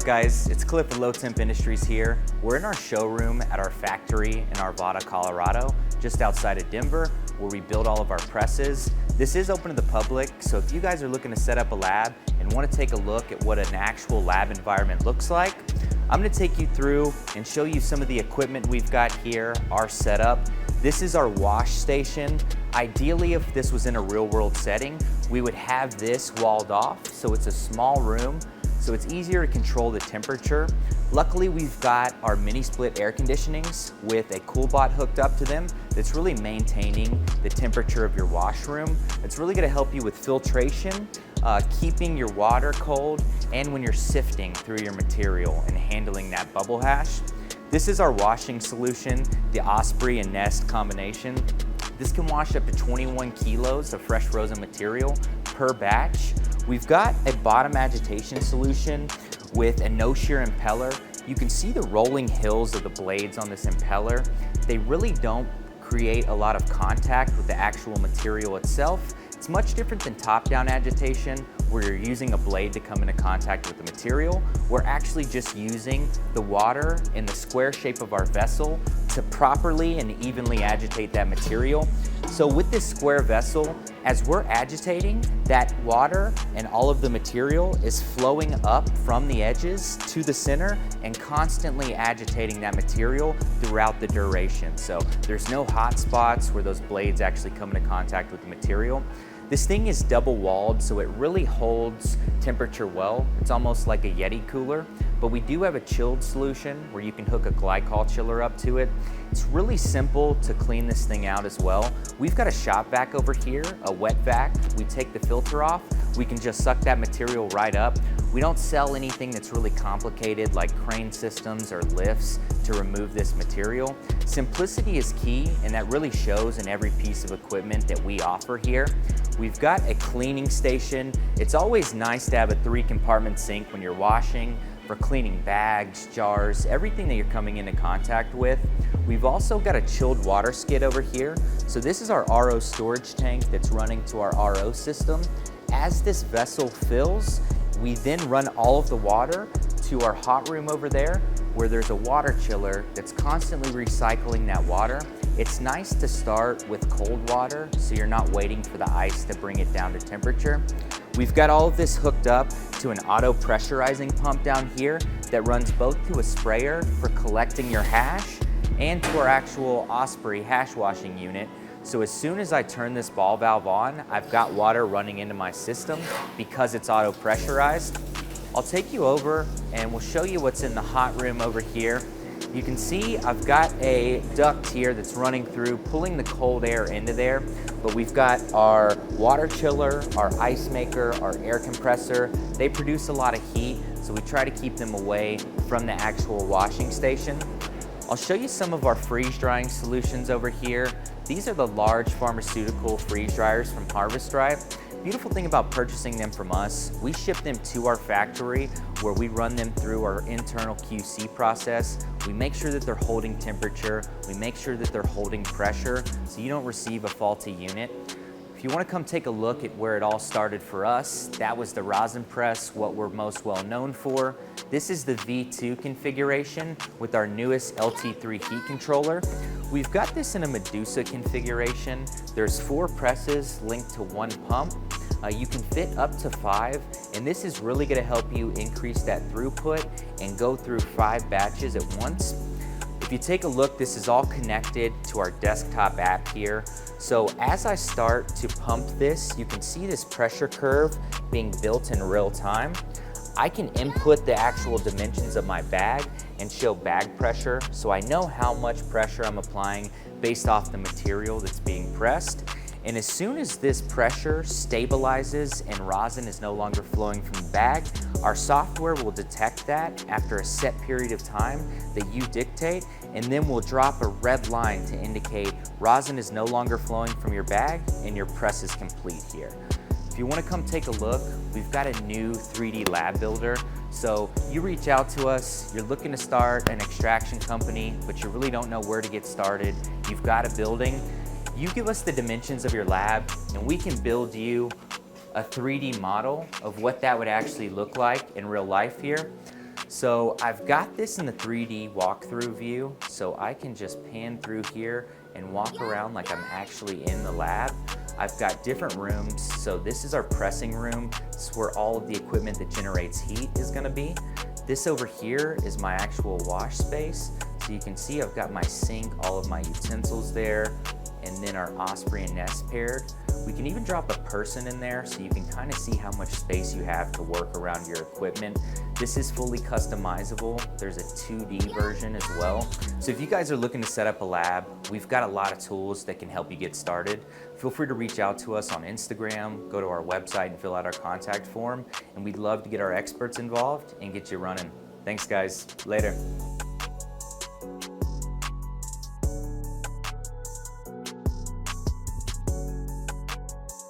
guys? It's Cliff with Lowtemp Industries here. We're in our showroom at our factory in Arvada, Colorado, just outside of Denver, where we build all of our presses. This is open to the public, so if you guys are looking to set up a lab and want to take a look at what an actual lab environment looks like, I'm going to take you through and show you some of the equipment we've got here, our setup. This is our wash station. Ideally, if this was in a real-world setting, we would have this walled off, so it's a small room, so it's easier to control the temperature. Luckily, we've got our mini split air conditionings with a cool bot hooked up to them that's really maintaining the temperature of your washroom. It's really gonna help you with filtration, keeping your water cold, and when you're sifting through your material and handling that bubble hash. This is our washing solution, the Osprey and Nest combination. This can wash up to 21 kilos of fresh frozen material per batch. We've got a bottom agitation solution with a no-shear impeller. You can see the rolling hills of the blades on this impeller. They really don't create a lot of contact with the actual material itself. It's much different than top-down agitation, where you're using a blade to come into contact with the material. We're actually just using the water in the square shape of our vessel to properly and evenly agitate that material. So with this square vessel, as we're agitating, that water and all of the material is flowing up from the edges to the center and constantly agitating that material throughout the duration. So there's no hot spots where those blades actually come into contact with the material. This thing is double walled, so it really holds temperature well. It's almost like a Yeti cooler, but we do have a chilled solution where you can hook a glycol chiller up to it. It's really simple to clean this thing out as well. We've got a shop vac over here, a wet vac. We take the filter off. We can just suck that material right up. We don't sell anything that's really complicated like crane systems or lifts to remove this material. Simplicity is key, and that really shows in every piece of equipment that we offer here. We've got a cleaning station. It's always nice to have a 3-compartment sink when you're washing, for cleaning bags, jars, everything that you're coming into contact with. We've also got a chilled water skid over here. So this is our RO storage tank that's running to our RO system. As this vessel fills, we then run all of the water to our hot room over there, where there's a water chiller that's constantly recycling that water. It's nice to start with cold water, so you're not waiting for the ice to bring it down to temperature. We've got all of this hooked up to an auto pressurizing pump down here that runs both to a sprayer for collecting your hash and to our actual Osprey hash washing unit. So as soon as I turn this ball valve on, I've got water running into my system because it's auto pressurized. I'll take you over and we'll show you what's in the hot room over here. You can see I've got a duct here that's running through, pulling the cold air into there, but we've got our water chiller, our ice maker, our air compressor. They produce a lot of heat, so we try to keep them away from the actual washing station. I'll show you some of our freeze drying solutions over here. These are the large pharmaceutical freeze dryers from Harvest Dry. Beautiful thing about purchasing them from us, we ship them to our factory where we run them through our internal QC process. We make sure that they're holding temperature, we make sure that they're holding pressure, so you don't receive a faulty unit. If you want to come take a look at where it all started for us, that was the rosin press, what we're most well known for. This is the V2 configuration with our newest LT3 heat controller. We've got this in a Medusa configuration. There's 4 presses linked to 1 pump. You can fit up to 5, and this is really going to help you increase that throughput and go through 5 batches at once. If you take a look, this is all connected to our desktop app here. So as I start to pump this, you can see this pressure curve being built in real time. I can input the actual dimensions of my bag and show bag pressure, so I know how much pressure I'm applying based off the material that's being pressed. And as soon as this pressure stabilizes and rosin is no longer flowing from the bag, our software will detect that after a set period of time that you dictate, and then we'll drop a red line to indicate rosin is no longer flowing from your bag and your press is complete here. If you want to come take a look, we've got a new 3D lab builder. So you reach out to us, you're looking to start an extraction company, but you really don't know where to get started. You've got a building. You give us the dimensions of your lab and we can build you a 3D model of what that would actually look like in real life here. So I've got this in the 3D walkthrough view, so I can just pan through here and walk around like I'm actually in the lab. I've got different rooms, so this is our pressing room. This is where all of the equipment that generates heat is gonna be. This over here is my actual wash space. So you can see I've got my sink, all of my utensils there, and then our Osprey and Nest paired. We can even drop a person in there so you can kind of see how much space you have to work around your equipment. This is fully customizable. There's a 2D version as well. So if you guys are looking to set up a lab, we've got a lot of tools that can help you get started. Feel free to reach out to us on Instagram, go to our website and fill out our contact form, and we'd love to get our experts involved and get you running. Thanks guys, later.